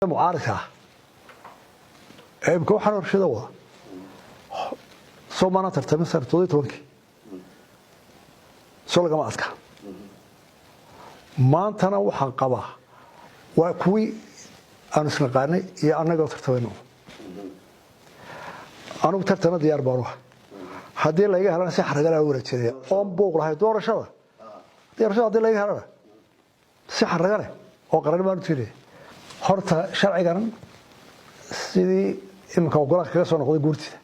معارضة يمكن waxaan horshada wada Soomaaliya tartamay sartooday tobankii soo laga ma adka maantana waxaan qabaa waa kuwii aan isla qaanay iyo anaga tartamayno anigu tartana diyaar baan u hadii la iga helan si xaragala wareejinaya oo buuq lahay doorashada hadii la iga helan si xaragale oo qaran baan u tiray horta sharcigan sidii imka ogolaanka kaga soo noqday guurtida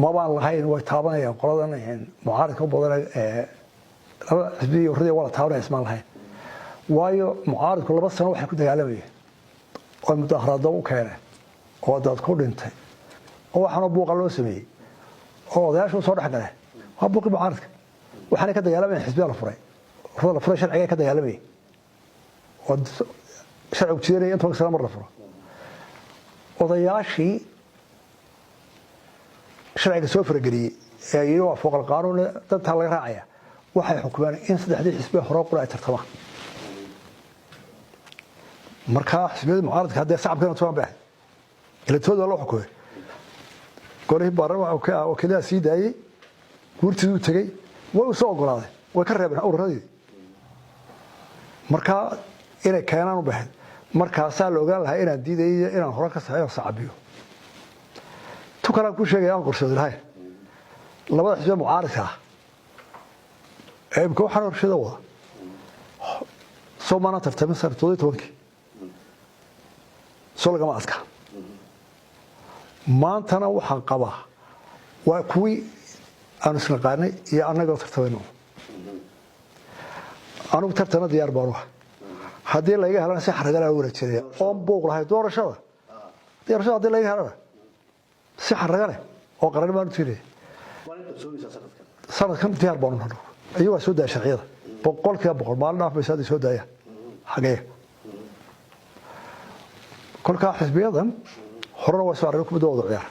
ma baan lahayn way taabanayaan qoladan mucaaradka badan laba xisbiyo hordii wala taabanayaan ismaan lahayn waayo mucaaradku laba sano waxay ku dagaalamayeen oo mudaharaado u keenay oo dad ku dhintay oo waxaan buuqa loo sameeyay oo odayaashu soo dhaxgalay waa buuqi mucaaradka waxaan ka dagaalamayeen xisbiga la furay sharciga ka dagaalamayay oo sharcigu jiray inta sano mar la furo odayaashii sharciga soo farageliyay ee iyagoo fooq qaanuun dadka laga raacaya waxay xukumaan in saddexdii xisbi hore qura ay tartamaan marka xisbiyada mucaaradka hadda shacabkana toban baahay electoral loo xukumay golihii baarlamaanka oo kaliya sii daayay guurtidu tagay way u soo ogolaaday way ka reebeen urradii marka inay keenaan u baahan markaasaa la ogaan lahaa inaan diidayo inaan hore ka saxeeyo sacabiyo tukala ku sheegay aan qorsheeyo lahayn labada xisbi mucaaradka imka waxaan horshada wada Soomaaliya tartamay sartooday tobankii soo laga ma adka maantana waxaan qabaa waa kuwii aan isla qaanay iyo anaga tartamayno anigu tartana diyaar baan u hadii la iga helan si xaragala wareejinaya oo buuq lahay doorashada hadii la iga helan si xaragale oo qaran baan u tiray sanadkan diyaar baan u nahay ayuu soo daa sharciyada boqolkiiba maalin dhaaf bay soo daaya xagee kolka xisbiyadan horena waa soo arag ku doodo ciyaar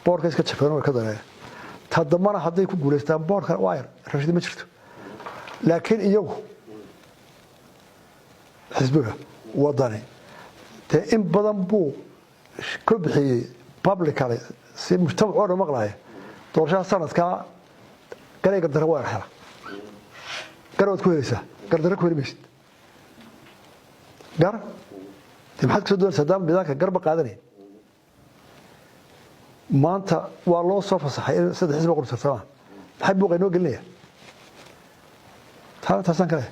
boorka iska jafeen way ka dareen tadamana haday ku guuleystaan boorka waa yar rashid ma jirto laakiin iyagu xisbiga wadani in badan buu ku bixiyay publicly si mujtamacu maqlaay doorashada sanadka gareega dara waa xira garood ku helaysa gardara ku helaysa gar maxaad soo dooraysaa dam bidaanka garba qaadanay maanta waa loo soo fasaxay saddex xisbi qurtartaan maxay buuq inoo gelinaya taasan kale